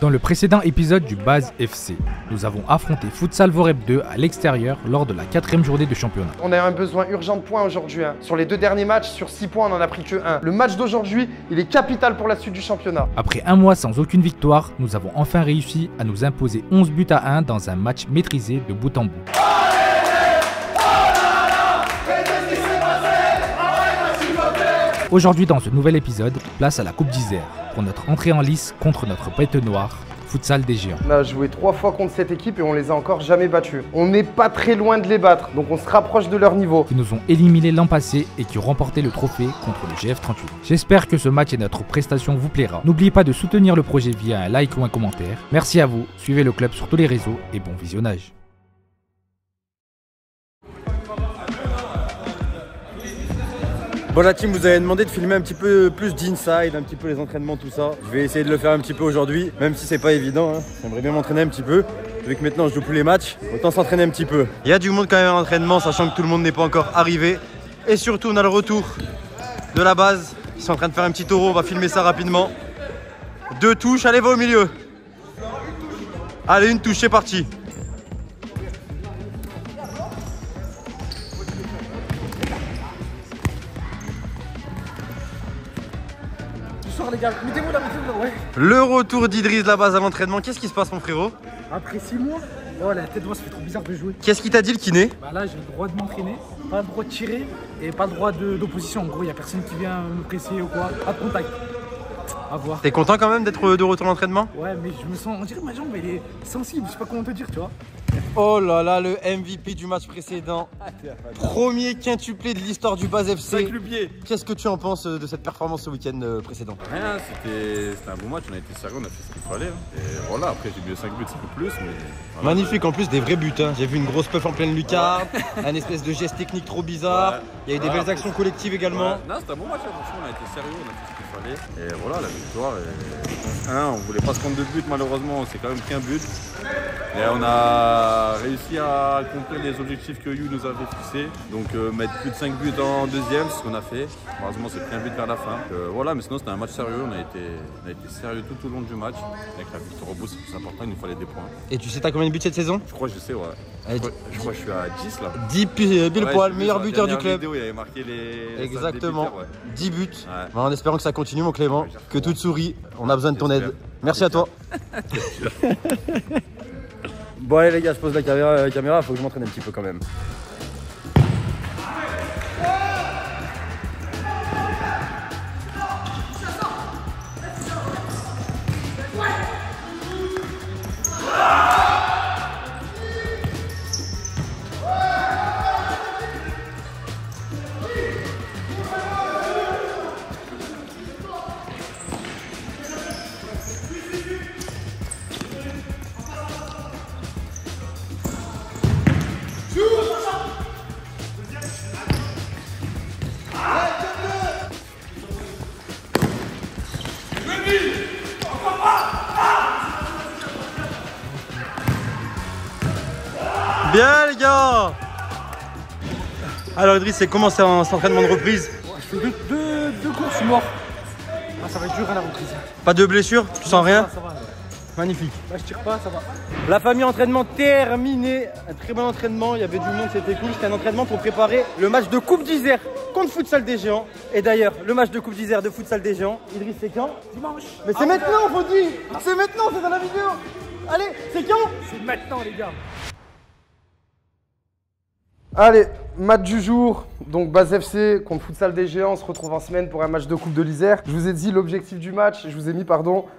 Dans le précédent épisode du Base FC, nous avons affronté Futsal Vorep 2 à l'extérieur lors de la 4e journée de championnat. On a un besoin urgent de points aujourd'hui. Sur les 2 derniers matchs, sur 6 points, on n'en a pris que 1. Le match d'aujourd'hui, il est capital pour la suite du championnat. Après un mois sans aucune victoire, nous avons enfin réussi à nous imposer 11 buts à 1 dans un match maîtrisé de bout en bout. Aujourd'hui, dans ce nouvel épisode, place à la Coupe d'Isère pour notre entrée en lice contre notre bête noire, Futsal des Géants. On a joué 3 fois contre cette équipe et on les a encore jamais battus. On n'est pas très loin de les battre, donc on se rapproche de leur niveau. Qui nous ont éliminés l'an passé et qui ont remporté le trophée contre le GF38. J'espère que ce match et notre prestation vous plaira. N'oubliez pas de soutenir le projet via un like ou un commentaire. Merci à vous, suivez le club sur tous les réseaux et bon visionnage. Bon, la team vous avez demandé de filmer un petit peu plus d'inside, un petit peu les entraînements, tout ça. Je vais essayer de le faire un petit peu aujourd'hui, même si c'est pas évident. J'aimerais bien m'entraîner un petit peu. Vu que maintenant je joue plus les matchs, autant s'entraîner un petit peu. Il y a du monde quand même à l'entraînement, sachant que tout le monde n'est pas encore arrivé. Et surtout, on a le retour de la base. Ils sont en train de faire un petit taureau, on va filmer ça rapidement. 2 touches, allez, va au milieu. Allez, une touche, c'est parti. Les gars, mettez-vous là, ouais. Le retour d'Idriss de la base à l'entraînement. Qu'est-ce qui se passe, mon frérot? Après 6 mois, oh, la tête de moi, ça fait trop bizarre de jouer. Qu'est-ce qui t'a dit le kiné? Bah là, j'ai le droit de m'entraîner, pas le droit de tirer et pas le droit d'opposition. En gros, il n'y a personne qui vient me presser ou quoi. Pas de contact. À voir. T'es content quand même d'être de retour à l'entraînement? Ouais, mais je me sens, on dirait que ma jambe elle est sensible, je sais pas comment te dire, tu vois. Oh là là, le MVP du match précédent. Premier quintuplé de l'histoire du Base FC. Avec le pied. Qu'est-ce que tu en penses de cette performance ce week-end précédent? Rien, c'était un bon match, on a été sérieux, on a fait ce qu'il fallait. Et voilà, après j'ai mis 5 buts, c'est un peu plus, mais... Voilà. Magnifique, en plus des vrais buts. J'ai vu une grosse puff en pleine lucarne, un espèce de geste technique trop bizarre. Ouais. Il y a eu des belles actions collectives également. Ouais. Non, c'était un bon match, franchement, on a été sérieux, on a fait ce qu'il fallait. Et voilà, la victoire. On voulait pas se prendre de but, malheureusement, on s'est quand même pris un but. Et on a réussi à accomplir les objectifs que You nous avait fixés. Donc mettre plus de 5 buts en deuxième, c'est ce qu'on a fait. Malheureusement, c'est pris un but vers la fin. Voilà, mais sinon c'était un match sérieux. On a été sérieux tout au long du match. Avec la victoire au bout, c'est plus important, il nous fallait des points. Et tu sais t'as combien de buts cette saison? Je crois que je sais, ouais. Allez, Je crois que je suis à 10 là. 10 pile poil, meilleur buteur du club. Vidéo, il avait marqué les Exactement, buteurs, ouais. 10 buts. Ouais. Bon, en espérant que ça continue, mon Clément. Que tout sourit, on a besoin de ton aide. Merci à toi. Bon allez les gars, je pose la caméra, faut que je m'entraîne un petit peu quand même. Bien les gars. Alors Idriss, c'est comment cet entraînement de reprise? Je fais deux courses morts. Ah, ça va être dur à la reprise. Pas de blessure? Tu sens rien? Ça va, ouais. Magnifique. Là, je tire pas, ça va. La famille entraînement terminé. Un très bon entraînement, il y avait du monde, c'était cool. C'était un entraînement pour préparer le match de Coupe d'Isère contre Futsal des Géants. Et d'ailleurs, le match de Coupe d'Isère de Futsal des Géants, Idriss, c'est quand? Dimanche. Mais c'est maintenant, faut dire. C'est maintenant, c'est dans la vidéo. Allez, c'est quand? C'est maintenant, les gars. Allez, match du jour, donc Base FC contre Futsal des Géants, on se retrouve en semaine pour un match de Coupe de l'Isère. Je vous ai dit l'objectif du match, je vous ai mis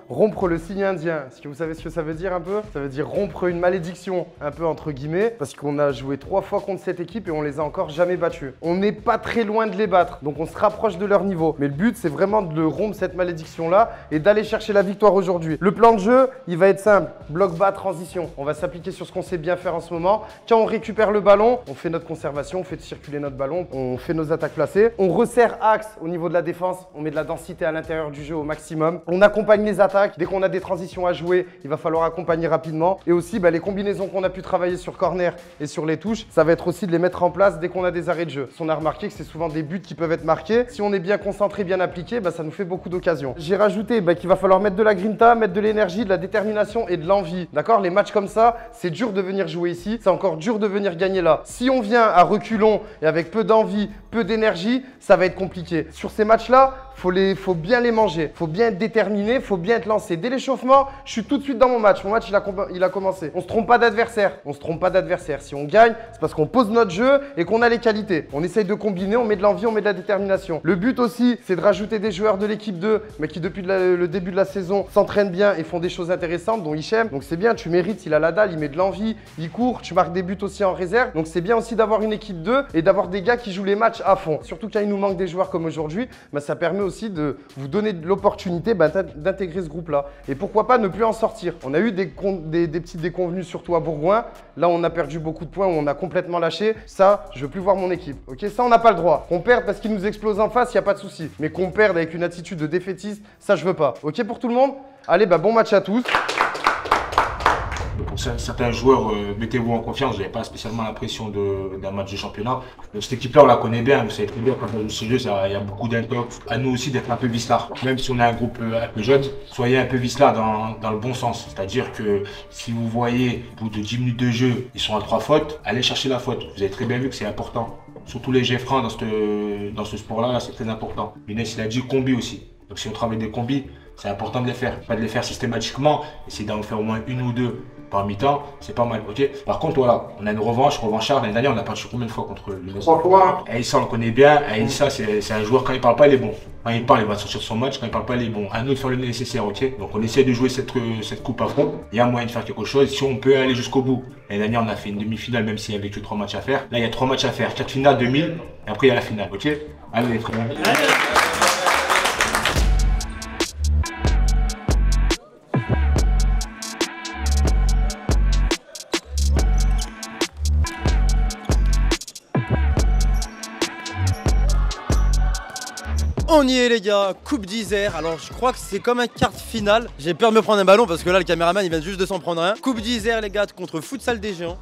rompre le signe indien. Est-ce que vous savez ce que ça veut dire un peu? Ça veut dire rompre une malédiction, un peu entre guillemets, parce qu'on a joué 3 fois contre cette équipe et on les a encore jamais battus. On n'est pas très loin de les battre, donc on se rapproche de leur niveau. Mais le but, c'est vraiment de rompre cette malédiction-là et d'aller chercher la victoire aujourd'hui. Le plan de jeu, il va être simple, bloc bas, transition. On va s'appliquer sur ce qu'on sait bien faire en ce moment. Quand on récupère le ballon, on fait notre conservation, on fait circuler notre ballon, on fait nos attaques placées. On resserre axe au niveau de la défense, on met de la densité à l'intérieur du jeu au maximum. On accompagne les attaques. Dès qu'on a des transitions à jouer, il va falloir accompagner rapidement. Et aussi, les combinaisons qu'on a pu travailler sur corner et sur les touches, ça va être aussi de les mettre en place dès qu'on a des arrêts de jeu. On a remarqué que c'est souvent des buts qui peuvent être marqués. Si on est bien concentré, bien appliqué, ça nous fait beaucoup d'occasions. J'ai rajouté qu'il va falloir mettre de la grinta, mettre de l'énergie, de la détermination et de l'envie. D'accord? Les matchs comme ça, c'est dur de venir jouer ici. C'est encore dur de venir gagner là. Si on vient à reculons et avec peu d'envie, peu d'énergie, ça va être compliqué. Sur ces matchs-là, faut bien les manger. Faut bien être déterminé, faut bien être lancé. Dès l'échauffement, je suis tout de suite dans mon match. Mon match, il a commencé. On se trompe pas d'adversaire. On se trompe pas d'adversaire. Si on gagne, c'est parce qu'on pose notre jeu et qu'on a les qualités. On essaye de combiner, on met de l'envie, on met de la détermination. Le but aussi, c'est de rajouter des joueurs de l'équipe 2, mais qui depuis le début de la saison s'entraînent bien et font des choses intéressantes, dont Hichem. Donc c'est bien, tu mérites, il a la dalle, il met de l'envie, il court, tu marques des buts aussi en réserve. Donc c'est bien aussi d'avoir une équipe 2 et d'avoir des gars qui jouent les matchs à fond. Surtout quand il nous manque des joueurs comme aujourd'hui, ça permet aussi de vous donner l'opportunité d'intégrer ce groupe-là. Et pourquoi pas ne plus en sortir. On a eu des petites déconvenues, surtout à Bourgoin. Là, on a perdu beaucoup de points, où on a complètement lâché. Ça, je veux plus voir mon équipe. Ok, ça, on n'a pas le droit. Qu'on perde parce qu'il nous explose en face, il n'y a pas de souci. Mais qu'on perde avec une attitude de défaitiste, ça, je veux pas. Ok pour tout le monde? Allez, bon match à tous. Pour certains joueurs, mettez-vous en confiance, vous n'avez pas spécialement la pression d'un match de championnat. Cette équipe-là, on la connaît bien, vous savez très bien, quand on joue ce jeu, il y a beaucoup d'intox. À nous aussi d'être un peu vicelard. Même si on a un groupe un peu jeune, soyez un peu vicelard dans le bon sens. C'est-à-dire que si vous voyez, au bout de 10 minutes de jeu, ils sont à 3 fautes, allez chercher la faute. Vous avez très bien vu que c'est important. Surtout les GF1 dans ce sport-là, c'est très important. Inès, il a dit combi aussi. Donc si on travaille des combis, c'est important de les faire. Pas de les faire systématiquement, essayer d'en faire au moins une ou deux par mi-temps, c'est pas mal, ok. Par contre, voilà, on a une revancharde. L'année dernière, on a perdu combien de fois contre le 3 fois. Aïssa, on le connaît bien. Aïssa, c'est un joueur, quand il parle pas, il est bon. Quand il parle, il va sortir son match. Quand il parle pas, il est bon. À nous de faire le nécessaire, ok. Donc, on essaie de jouer cette coupe à fond. Il y a moyen de faire quelque chose. Si on peut aller jusqu'au bout. L'année dernière, on a fait une demi-finale, même s'il y avait que 3 matchs à faire. Là, il y a 3 matchs à faire. 4 finales, 2000. Et après, il y a la finale, ok. Allez, les frères. On y est les gars, Coupe d'Isère. Alors je crois que c'est comme un quart de finale. J'ai peur de me prendre un ballon parce que là le caméraman il vient juste de s'en prendre un. Coupe d'Isère les gars contre Futsal des Géants.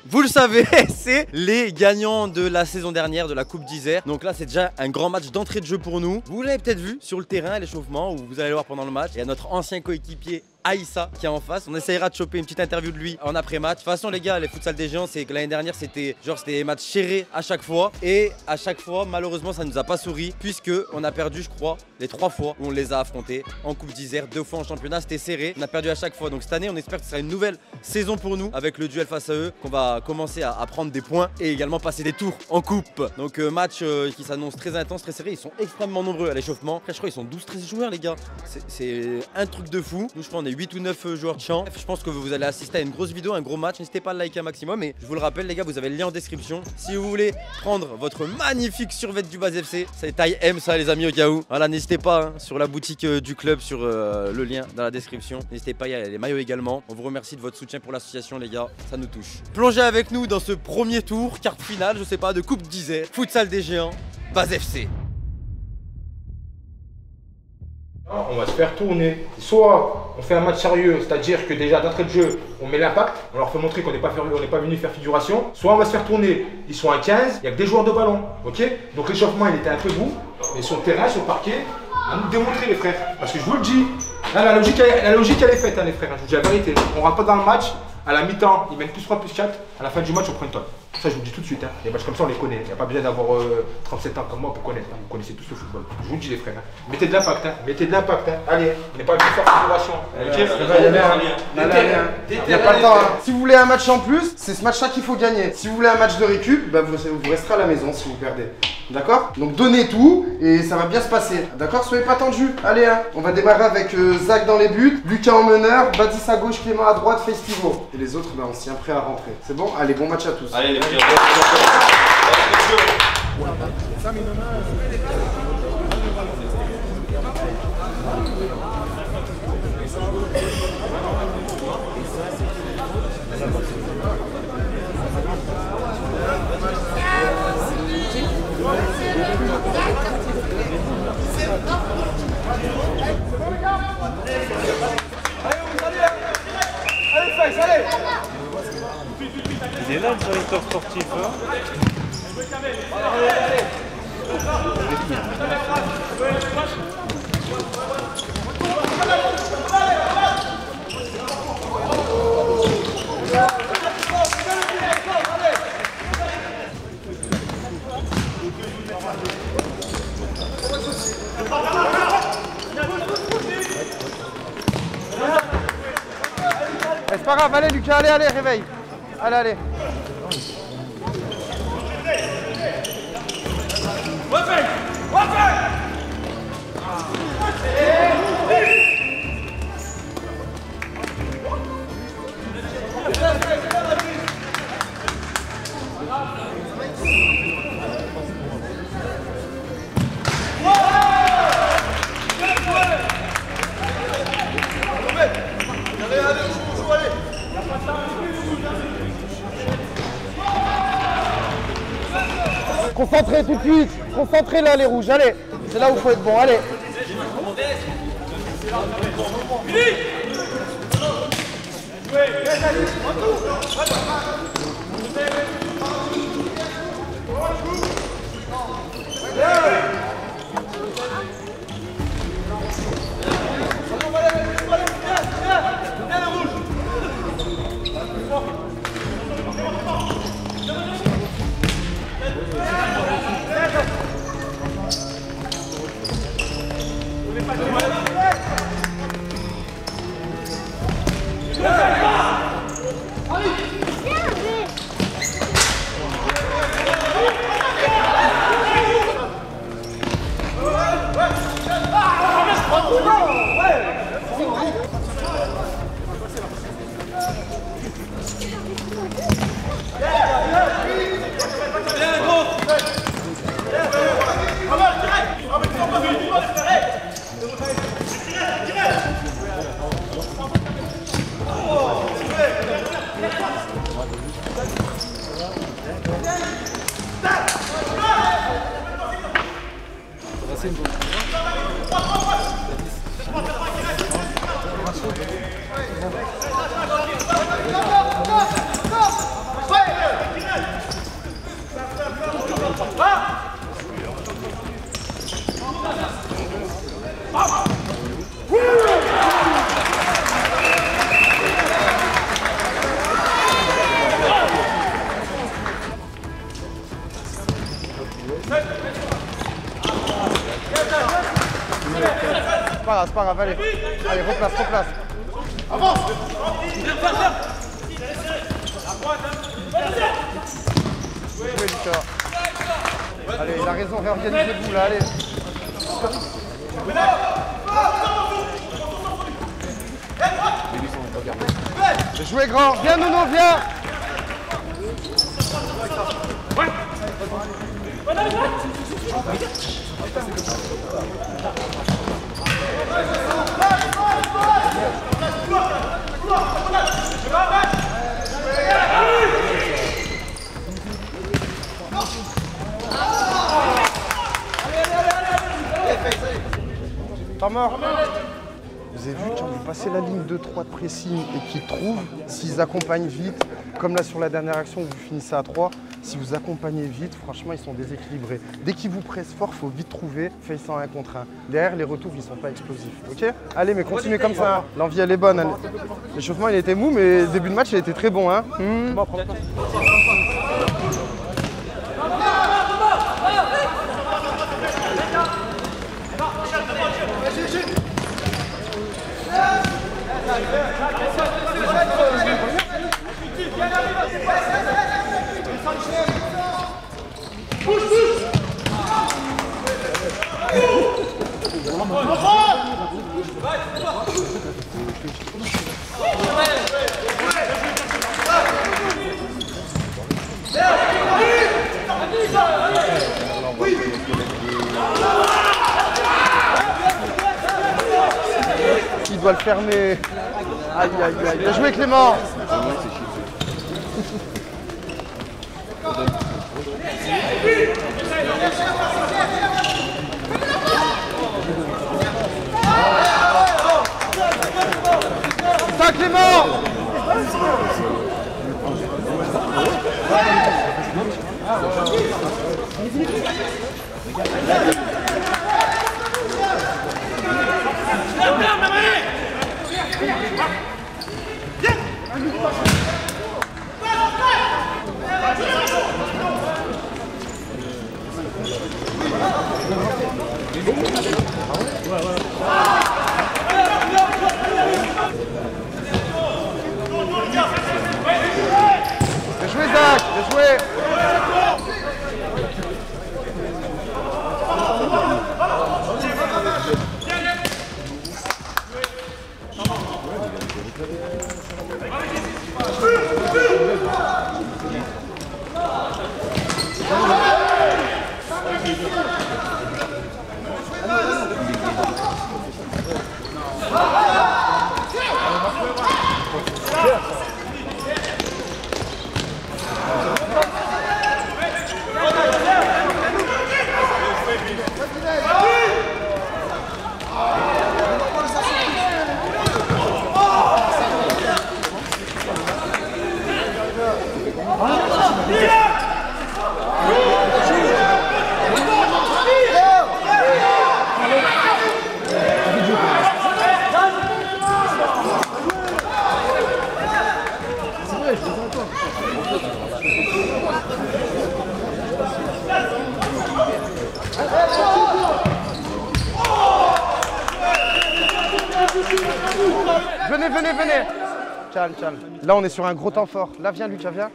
Vous le savez, c'est les gagnants de la saison dernière de la Coupe d'Isère. Donc là, c'est déjà un grand match d'entrée de jeu pour nous. Vous l'avez peut-être vu sur le terrain, l'échauffement, où vous allez le voir pendant le match. Il y a notre ancien coéquipier Aïssa qui est en face. On essayera de choper une petite interview de lui en après-match. De toute façon, les gars, les Futsal des Géants, c'est que l'année dernière, c'était des matchs serrés à chaque fois. Et à chaque fois, malheureusement, ça nous a pas souri, puisque on a perdu, je crois, les 3 fois où on les a affrontés en Coupe d'Isère. 2 fois en championnat, c'était serré. On a perdu à chaque fois. Donc cette année, on espère que ce sera une nouvelle saison pour nous avec le duel face à eux, qu'on va commencer à prendre des points et également passer des tours en coupe. Donc match qui s'annonce très intense, très serré. Ils sont extrêmement nombreux à l'échauffement. Après, je crois qu'ils sont 12-13 joueurs, les gars. C'est un truc de fou. Nous, je crois, on est 8 ou 9 joueurs de champ. Je pense que vous allez assister à une grosse vidéo, un gros match. N'hésitez pas à liker un maximum. Et je vous le rappelle, les gars, vous avez le lien en description. Si vous voulez prendre votre magnifique survêt du Base FC, c'est taille M, ça, les amis, au cas où. Voilà, n'hésitez pas sur la boutique du club, sur le lien dans la description. N'hésitez pas, il y a les maillots également. On vous remercie de votre soutien pour l'association, les gars. Ça nous touche. Plongez avec nous dans ce premier tour, quart finale, je sais pas, de Coupe d'Isère, Futsal des Géants, Base FC. On va se faire tourner. Soit on fait un match sérieux, c'est-à-dire que déjà d'entrée de jeu, on met l'impact, on leur fait montrer qu'on n'est pas venu faire figuration. Soit on va se faire tourner, ils sont à 15, il n'y a que des joueurs de ballon. Ok. Donc l'échauffement il était un peu bout, mais sur le terrain, sur le parquet, à nous démontrer les frères. Parce que je vous le dis, là, la logique elle est faite, hein, les frères. Je vous dis la vérité. On rentre pas dans le match, à la mi-temps, ils mènent plus 3, plus 4, à la fin du match on prend une tonne. Ça je vous le dis tout de suite, hein. Les matchs comme ça on les connaît, il n'y a pas besoin d'avoir 37 ans comme moi pour connaître, hein. Vous connaissez tous le football. Je vous le dis les frères, hein. Mettez de l'impact, hein. Mettez de l'impact, hein. Allez, on n'est pas venu faire figuration. Il n'y a pas le temps, hein. Si vous voulez un match en plus, c'est ce match-là qu'il faut gagner. Si vous voulez un match de récup, vous resterez à la maison si vous perdez. D'accord? Donc donnez tout et ça va bien se passer. D'accord? Soyez pas tendus. Allez, hein. On va démarrer avec Zach dans les buts, Lucas en meneur, Badis à gauche, Clément à droite, Festivo. Et les autres, on se tient prêt à rentrer. C'est bon? Allez, bon match à tous. Allez les petits. là le directeur sportif. Hein. C'est pas grave, allez Lucas, allez, allez, réveille. Allez, allez. Concentrez tout de suite, concentrez là les rouges, allez, c'est là où il faut être bon, allez. C'est pas grave, allez. Allez, replace, replace. Avance. Jouez, Lucas. Allez, il a raison, réorganisez-vous là, allez. Jouez grand, viens Nono, viens. Pas mort. Vous avez vu quand vous passez la ligne 2-3 de pressing et qu'ils trouvent, s'ils accompagnent vite, comme là sur la dernière action où vous finissez à 3, si vous accompagnez vite, franchement ils sont déséquilibrés. Dès qu'ils vous pressent fort, il faut vite trouver, fait ça en 1 contre 1. Derrière les retours ils sont pas explosifs. Ok? Allez mais continuez comme ça, hein. L'envie elle est bonne. L'échauffement il était mou mais le début de match il était très bon. Hein. Il doit le fermer. Aïe aïe aïe. Bien joué Clément. Ça Clément. Bien joué Zach, bien joué. Venez. Calme. Là, on est sur un gros temps fort. Là, viens, Lucas, viens.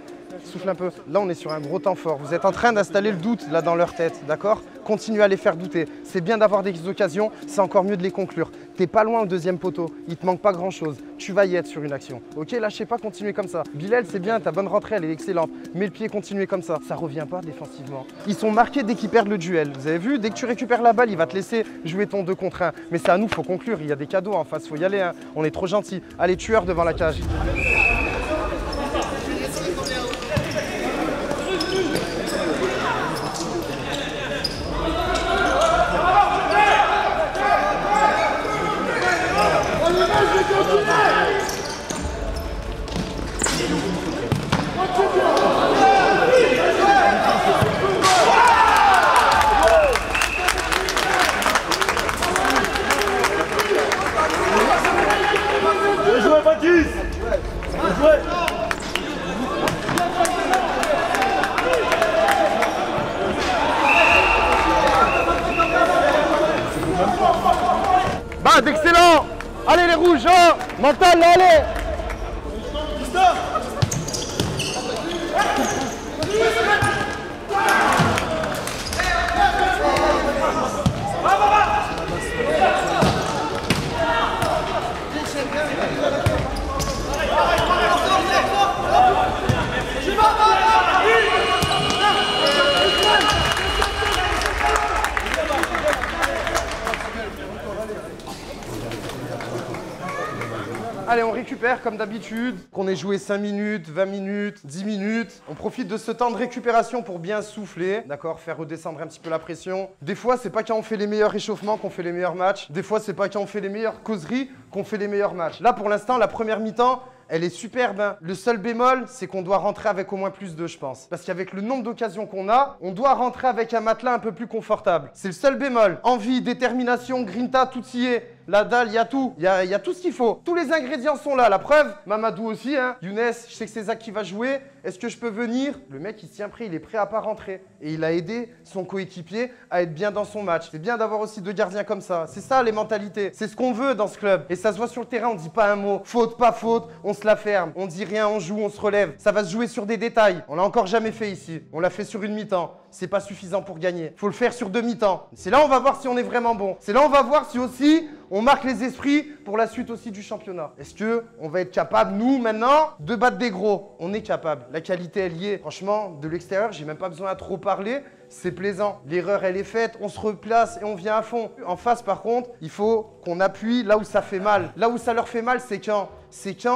Souffle un peu. Là, on est sur un gros temps fort. Vous êtes en train d'installer le doute, là, dans leur tête, d'accord? Continuez à les faire douter. C'est bien d'avoir des occasions, c'est encore mieux de les conclure. T'es pas loin au deuxième poteau. Il te manque pas grand-chose. Tu vas y être sur une action. Ok, lâchez pas, continuez comme ça. Bilal, c'est bien, ta bonne rentrée, elle est excellente. Mets le pied, continuez comme ça. Ça revient pas défensivement. Ils sont marqués dès qu'ils perdent le duel. Vous avez vu, dès que tu récupères la balle, il va te laisser jouer ton 2 contre 1. Mais c'est à nous, faut conclure. Il y a des cadeaux en face, faut y aller. Hein. On est trop gentils. Allez, tueur devant la cage. Bad, excellent. Allez les rouges, hein. Mental, là, allez. Allez, on récupère comme d'habitude, qu'on ait joué 5 minutes, 20 minutes, 10 minutes. On profite de ce temps de récupération pour bien souffler, d'accord, faire redescendre un petit peu la pression. Des fois, c'est pas quand on fait les meilleurs réchauffements qu'on fait les meilleurs matchs. Des fois, c'est pas quand on fait les meilleures causeries qu'on fait les meilleurs matchs. Là, pour l'instant, la première mi-temps, elle est superbe. Hein. Le seul bémol, c'est qu'on doit rentrer avec au moins plus de, je pense. Parce qu'avec le nombre d'occasions qu'on a, on doit rentrer avec un matelas un peu plus confortable. C'est le seul bémol. Envie, détermination, grinta, tout y est. La dalle, il y a tout. Il y a tout ce qu'il faut. Tous les ingrédients sont là. La preuve, Mamadou aussi. Hein. Younes, je sais que c'est Zach qui va jouer. Est-ce que je peux venir? Le mec, il se tient prêt. Il est prêt à pas rentrer. Et il a aidé son coéquipier à être bien dans son match. C'est bien d'avoir aussi 2 gardiens comme ça. C'est ça, les mentalités. C'est ce qu'on veut dans ce club. Et ça se voit sur le terrain. On dit pas un mot. Faute, pas faute. On se la ferme. On dit rien. On joue. On se relève. Ça va se jouer sur des détails. On l'a encore jamais fait ici. On l'a fait sur une mi-temps. C'est pas suffisant pour gagner. Faut le faire sur 2 mi-temps. C'est là on va voir si on est vraiment bon. C'est là on va voir si aussi on marque les esprits pour la suite aussi du championnat. Est-ce que on va être capable, nous, maintenant, de battre des gros? On est capable. La qualité, elle y est. Franchement, de l'extérieur, j'ai même pas besoin à trop parler. C'est plaisant. L'erreur, elle est faite. On se replace et on vient à fond. En face, par contre, il faut qu'on appuie là où ça fait mal. Là où ça leur fait mal, c'est quand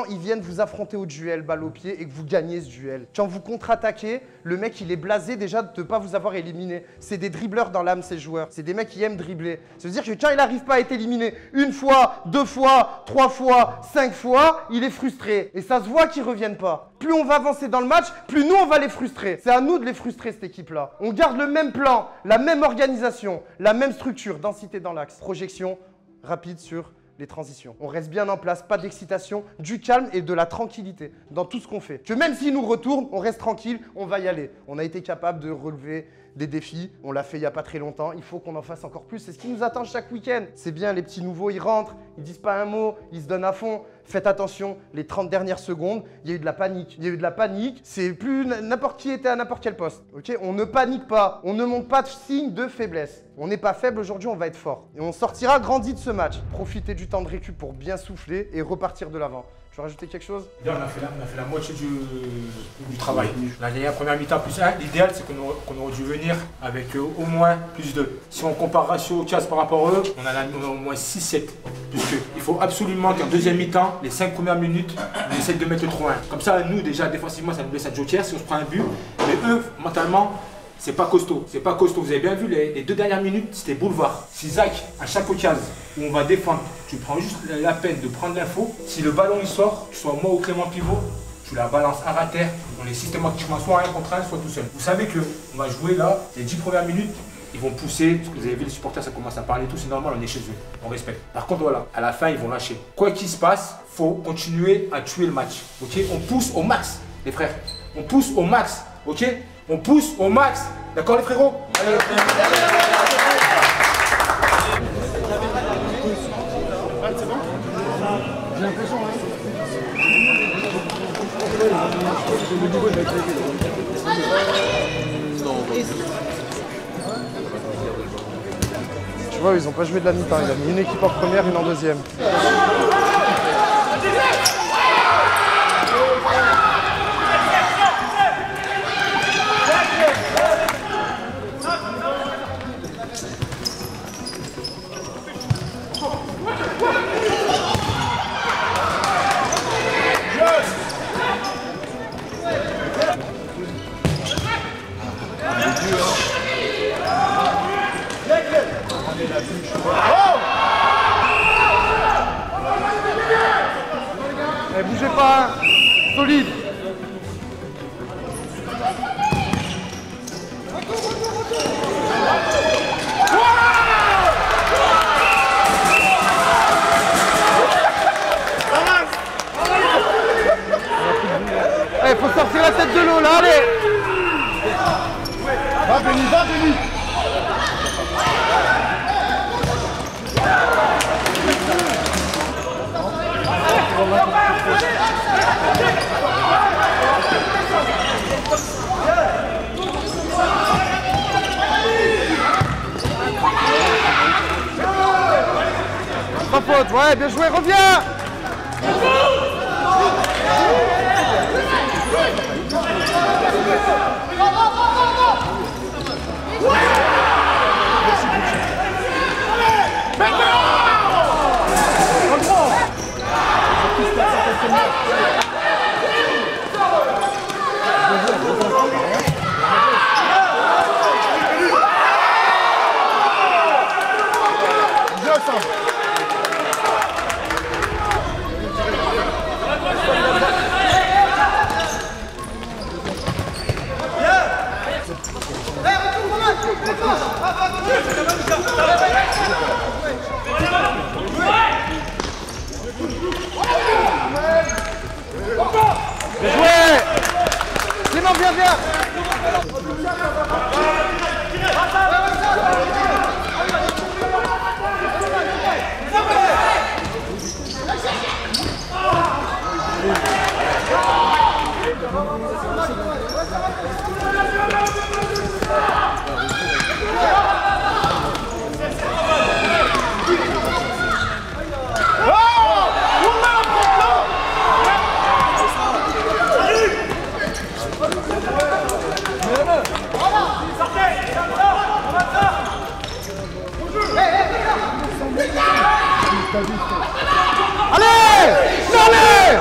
ils viennent vous affronter au duel, balle au pied, et que vous gagnez ce duel. Quand vous contre-attaquez, le mec, il est blasé déjà de ne pas vous avoir éliminé. C'est des dribbleurs dans l'âme, ces joueurs. C'est des mecs qui aiment dribbler. Ça veut dire que quand il n'arrive pas à être éliminé 1 fois, 2 fois, 3 fois, 5 fois, il est frustré. Et ça se voit qu'ils ne reviennent pas. Plus on va avancer dans le match, plus nous, on va les frustrer. C'est à nous de les frustrer, cette équipe-là. On garde le même plan, la même organisation, la même structure, densité dans l'axe, projection rapide sur les transitions. On reste bien en place, pas d'excitation, du calme et de la tranquillité dans tout ce qu'on fait. Que même s'ils nous retournent, on reste tranquille, on va y aller. On a été capable de relever des défis, on l'a fait il n'y a pas très longtemps, il faut qu'on en fasse encore plus. C'est ce qui nous attend chaque week-end. C'est bien, les petits nouveaux, ils rentrent, ils disent pas un mot, ils se donnent à fond. Faites attention, les 30 dernières secondes, il y a eu de la panique. Il y a eu de la panique, c'est plus n'importe qui était à n'importe quel poste. Ok, on ne panique pas, on ne montre pas de signe de faiblesse. On n'est pas faible aujourd'hui, on va être fort. Et on sortira grandi de ce match. Profitez du temps de récup pour bien souffler et repartir de l'avant. Tu veux rajouter quelque chose? On a fait la moitié du travail. La dernière première mi-temps plus 1, l'idéal c'est qu'on aurait dû venir avec au moins plus 2. Si on compare ratio au casse par rapport à eux, on a au moins 6-7. Puisqu'il faut absolument qu'en deuxième mi-temps, les 5 premières minutes, on essaie de mettre le 3-1. Comme ça, nous déjà défensivement, ça nous laisse un joker si on se prend un but. Mais eux, mentalement, c'est pas costaud. C'est pas costaud. Vous avez bien vu, les 2 dernières minutes, c'était boulevard. Si Zach, à chaque occasion où on va défendre, tu prends juste la peine de prendre l'info. Si le ballon il sort, que ce soit moi ou Clément Pivot, tu la balances à terre. On est systématiquement soit un contre un, soit tout seul. Vous savez qu'on va jouer là, les 10 premières minutes, ils vont pousser, parce que vous avez vu les supporters, ça commence à parler, tout c'est normal, on est chez eux, on respecte. Par contre voilà, à la fin ils vont lâcher. Quoi qu'il se passe, faut continuer à tuer le match. Ok, on pousse au max, les frères. On pousse au max, ok. On pousse au max. D'accord les frérots? Allez. C'est bon? J'ai l'impression, Tu vois, ils n'ont pas joué de la mi-temps. Il a mis une équipe en première, une en deuxième. Bougez pas, solide. Il faut sortir la tête de l'eau là, allez. Va Denis, va Denis. Pas faute, ouais, bien joué, reviens. Clément, viens, viens. Allez! Allez!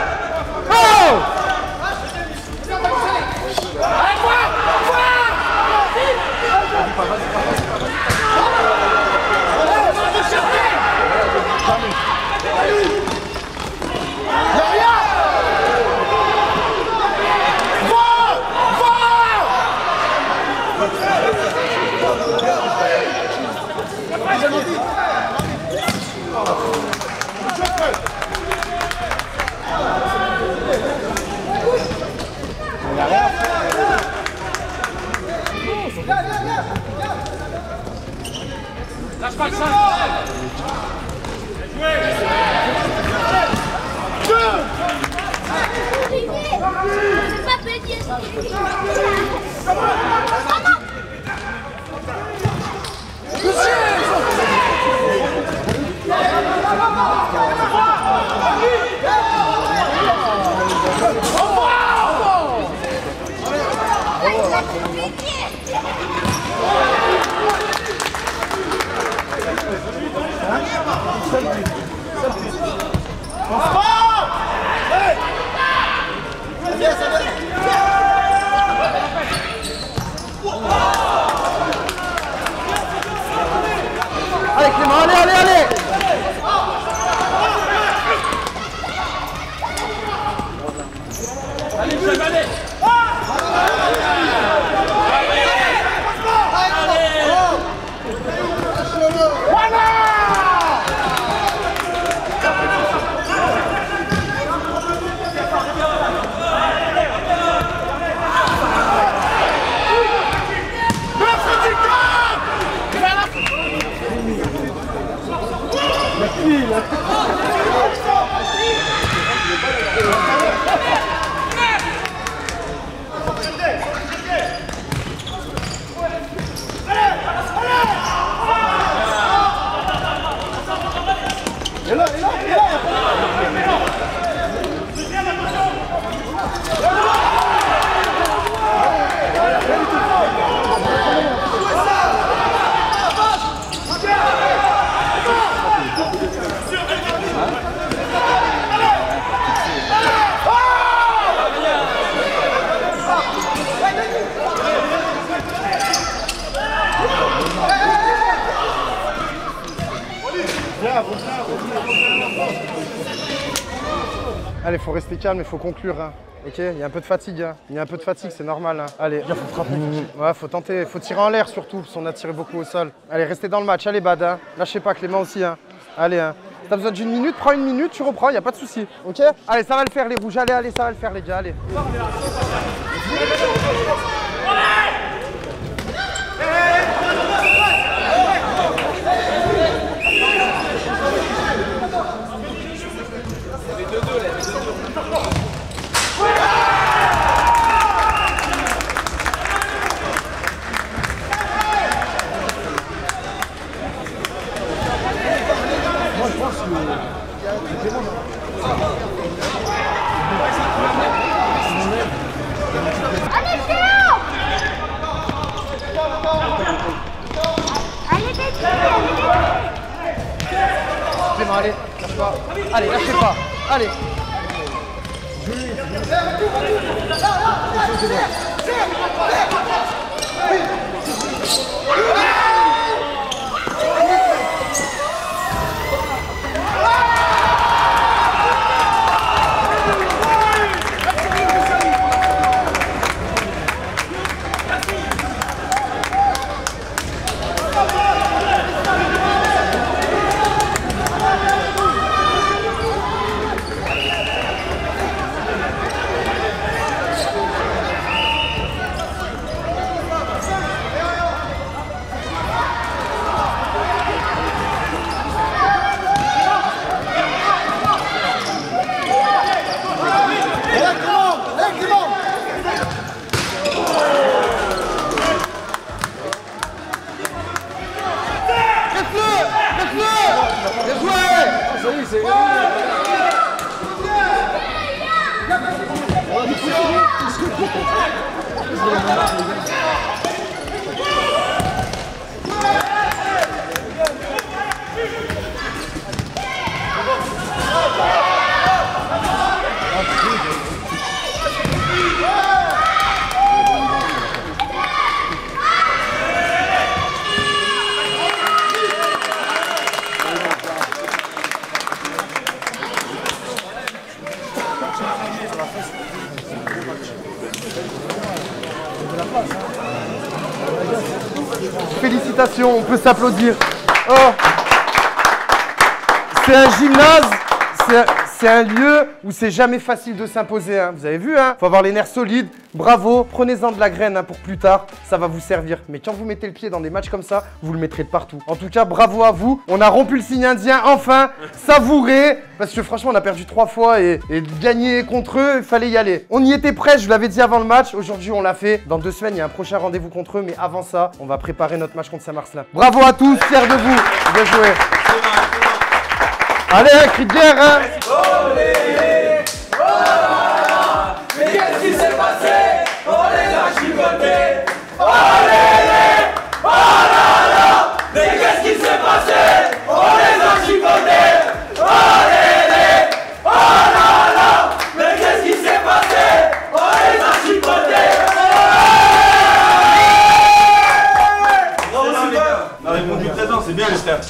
Allez, faut rester calme, il faut conclure. Hein. Ok, il y a un peu de fatigue. Hein. Il y a un peu de fatigue, c'est normal. Hein. Allez. Il faut frapper. Ouais, faut tenter, faut tirer en l'air surtout, parce qu'on a tiré beaucoup au sol. Allez, restez dans le match. Allez, Bad. Hein. Lâchez pas, Clément aussi. Hein. Allez, hein. Si t'as besoin d'une minute, prends une minute, tu reprends, il n'y a pas de souci. Ok? Allez, ça va le faire, les rouges. Allez, ça va le faire, les gars. Allez. Allez, lâche pas. Allez, lâchez pas. Allez. Félicitations, on peut s'applaudir. Oh. C'est un gymnase, c'est un lieu où c'est jamais facile de s'imposer. Hein. Vous avez vu, hein? Faut avoir les nerfs solides. Bravo, prenez-en de la graine hein, pour plus tard, ça va vous servir. Mais quand vous mettez le pied dans des matchs comme ça, vous le mettrez de partout. En tout cas, bravo à vous. On a rompu le signe indien, enfin, savouré. Parce que franchement, on a perdu 3 fois et gagner contre eux, il fallait y aller. On y était prêts, je vous l'avais dit avant le match. Aujourd'hui, on l'a fait. Dans 2 semaines, il y a un prochain rendez-vous contre eux. Mais avant ça, on va préparer notre match contre Saint-Marcelin. Bravo à tous, fiers de vous. Bien joué. Allez, un cri de guerre, hein. Mais qu'est-ce qui s'est passé? On les a chicotés. Oh lélé, oh là là. Mais qu'est-ce qui s'est passé? On les a chicotés. Oh lélé, oh là là. Mais qu'est-ce qui s'est passé? On les a chicotés. On a répondu présent, c'est bien les frères.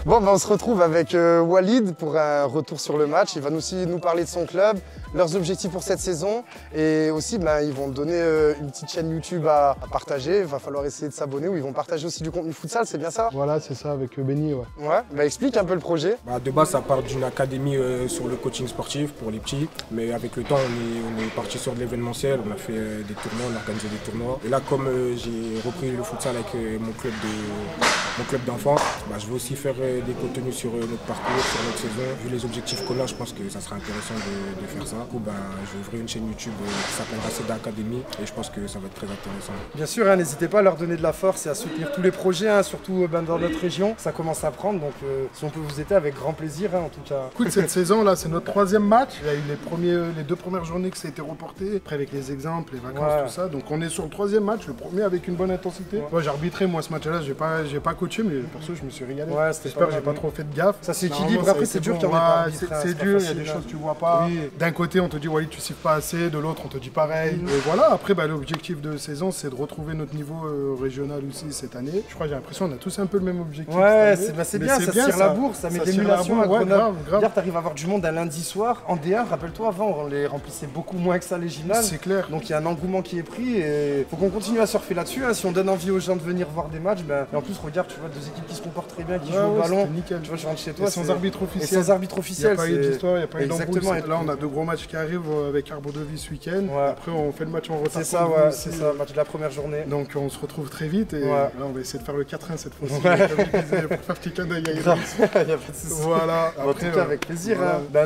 Bon, ben on se retrouve avec Walid pour un retour sur le match. Il va aussi nous parler de son club, leurs objectifs pour cette saison. Et aussi, ben, ils vont donner une petite chaîne YouTube à partager. Il va falloir essayer de s'abonner ou ils vont partager aussi du contenu futsal, c'est bien ça? Voilà, c'est ça, avec Benny, ouais. Ouais, bah explique un peu le projet. De base, ça part d'une académie sur le coaching sportif pour les petits. Mais avec le temps, on est parti sur de l'événementiel. On a fait des tournois, on a organisé des tournois. Et là, comme j'ai repris le futsal avec mon club d'enfants, je vais aussi faire des contenus sur notre parcours, sur notre saison. Vu les objectifs qu'on a, je pense que ça sera intéressant de faire ça. Du coup, je vais ouvrir une chaîne YouTube qui s'appellera Seda Academy et je pense que ça va être très intéressant. Bien sûr, hein, n'hésitez pas à leur donner de la force et à soutenir tous les projets, hein, surtout dans notre région. Ça commence à prendre, donc si on peut vous aider, avec grand plaisir, hein, en tout cas. Écoute, cette saison, là, c'est notre 3e match. Il y a eu les 2 premières journées que ça a été reporté, après avec les exemples, les vacances, tout ça. Donc on est sur le 3e match, le premier avec une bonne intensité. Moi, j'ai arbitré, moi, ce match-là, j'ai pas coaché, mais perso, je me suis régalé. Ouais, j'espère que j'ai pas trop fait de gaffe. Ça s'équilibre, après c'est dur qu'il y en ait pas. C'est dur, il y a des choses que tu vois pas. D'un côté, on te dit Walid, tu siffles pas assez, de l'autre, on te dit pareil. Et voilà, après, l'objectif de saison, c'est de retrouver notre niveau régional aussi cette année. Je crois, j'ai l'impression qu'on a tous un peu le même objectif. Ouais, c'est bien, ça tire la bourse, ça met l'émulation à Grenoble. Hier, t'arrives à avoir du monde un lundi soir. En D1, rappelle-toi, avant, on les remplissait beaucoup moins que ça, les gymnases. C'est clair. Donc il y a un engouement qui est pris et faut qu'on continue à surfer là-dessus. Si on donne envie aux gens de venir voir des matchs, et en plus, regarde, tu vois, deux équipes qui se comportent très bien, qui jouent au ballon. Nickel. Tu vois, je rentre chez toi. Sans arbitre officiel. Sans arbitre officiel. Il n'y a pas eu d'histoire, il n'y a pas eu d'embrouille. Exactement. Là, on a 2 gros matchs qui arrivent avec Arbo Devis ce week-end. Après, on fait le match en retard. C'est ça, c'est ça, match de la première journée. Donc, on se retrouve très vite et là, on va essayer de faire le 4-1 cette fois-ci. Comme je disais, pour faire petit clin d'œil à Iris. Il n'y a pas de souci. Voilà. En tout cas, avec plaisir.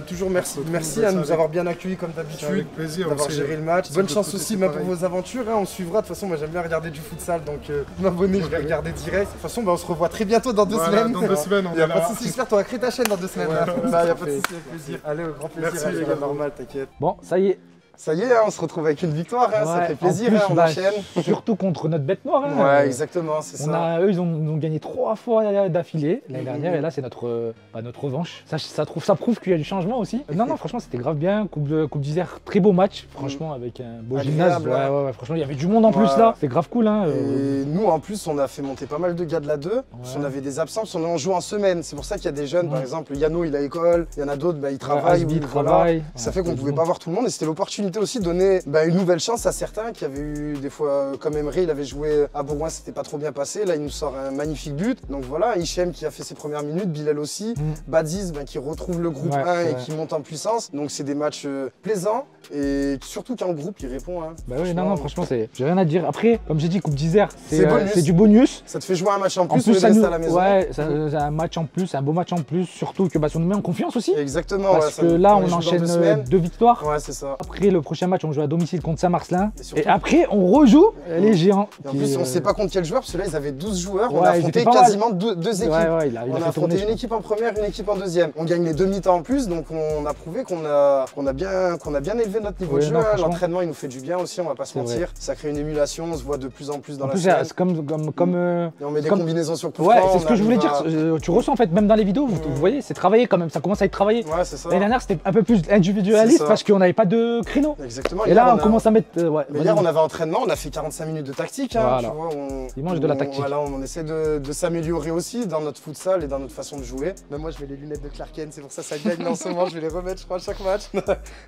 Toujours merci. Merci à nous avoir bien accueillis comme d'habitude. Avec plaisir. D'avoir géré le match. Bonne chance aussi pour vos aventures. On suivra. De toute façon, moi j'aime bien regarder du futsal, donc m'abonner, je vais regarder direct. De toute façon, on se revoit très bientôt dans 2 semaines. Dans 2 semaines, on Il n'y a pas de souci. J'espère que tu auras créé ta chaîne dans 2 semaines. Il n'y a pas de souci, avec plaisir. Allez, au grand plaisir. Merci, les gars. Normal, t'inquiète. Bon, ça y est. Ça y est, on se retrouve avec une victoire, ça fait plaisir, on enchaîne. Surtout contre notre bête noire. Ouais, exactement, c'est ça. Eux, ils ont gagné 3 fois d'affilée l'année dernière et là, c'est notre revanche. Ça prouve qu'il y a du changement aussi. Non, franchement, c'était grave bien. Coupe d'Isère, très beau match, franchement, avec un beau gymnase. Ouais, franchement, il y avait du monde en plus là. C'est grave cool. Et nous, en plus, on a fait monter pas mal de gars de la 2. On avait des absences, on joue en semaine. C'est pour ça qu'il y a des jeunes, par exemple, Yano, il a école. Il y en a d'autres, ils travaillent. Ça fait qu'on pouvait pas voir tout le monde et c'était l'opportunité aussi de donner une nouvelle chance à certains qui avaient eu des fois, comme Emery, il avait joué à Bourgoin, c'était pas trop bien passé, là il nous sort un magnifique but. Donc voilà, Hichem qui a fait ses premières minutes, Bilal aussi, Badiz qui retrouve le groupe 1 et qui monte en puissance. Donc c'est des matchs plaisants et surtout qu'un groupe il répond. Franchement, j'ai rien à dire. Après, comme j'ai dit, Coupe d'Isère, c'est du bonus. Ça te fait jouer un match en plus au lieu de rester à la maison. Ouais, c'est un match en plus, un beau match en plus, surtout que ça nous met en confiance aussi. Exactement. Parce que là, on enchaîne 2 victoires. Ouais, c'est ça. Après, le prochain match, on joue à domicile contre Saint-Marcelin. Et après, on rejoue les géants. Et en plus, on ne sait pas contre quel joueur, parce que là, ils avaient 12 joueurs. On a affronté quasiment 2 équipes. On a affronté une équipe en première, une équipe en deuxième. On gagne les demi-temps en plus, donc on a prouvé qu'on a bien élevé notre niveau de jeu. L'entraînement, il nous fait du bien aussi, on va pas se mentir. Ça crée une émulation, on se voit de plus en plus dans la scène. C'est comme et on met des combinaisons sur tout. Ouais, c'est ce que je voulais dire. Tu ressens en fait, même dans les vidéos, vous voyez, c'est travaillé quand même. Ça commence à être travaillé. Ouais, c'est ça. L'année dernière, c'était un peu plus individualiste parce qu'on n'avait pas de créneau. Exactement. Et là, on commence à mettre. Mais hier, on avait entraînement, on a fait 45 minutes de tactique. Tu vois, ils mangent de la tactique. On essaie de s'améliorer aussi dans notre futsal et dans notre façon de jouer. Même moi, je mets les lunettes de Clark Kent, c'est pour ça gagne en ce moment. Je vais les remettre, je crois, à chaque match.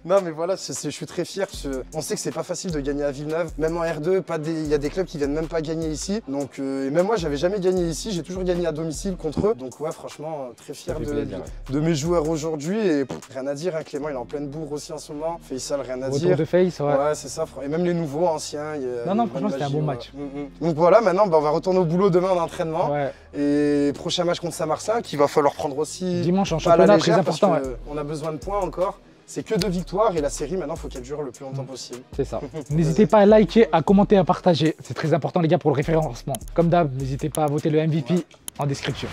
Non, mais voilà, je suis très fier. On sait que c'est pas facile de gagner à Villeneuve. Même en R2, il y a des clubs qui viennent même pas gagner ici. Donc, et même moi, j'avais jamais gagné ici. J'ai toujours gagné à domicile contre eux. Donc, ouais, franchement, très fier de mes joueurs aujourd'hui. Et rien à dire, Clément, il est en pleine bourre aussi en ce moment. Faisal, rien à dire. Retour de Face, ouais. Ouais, c'est ça. Et même les nouveaux, anciens. Non, franchement, c'était un bon match. Donc voilà, maintenant, on va retourner au boulot demain en entraînement. Et prochain match contre Saint-Marcelin, qu'il va falloir prendre aussi. Dimanche en championnat, très important. On a besoin de points encore. C'est que 2 victoires et la série maintenant, il faut qu'elle dure le plus longtemps possible. C'est ça. N'hésitez pas à liker, à commenter, à partager. C'est très important les gars pour le référencement. Comme d'hab, n'hésitez pas à voter le MVP en description.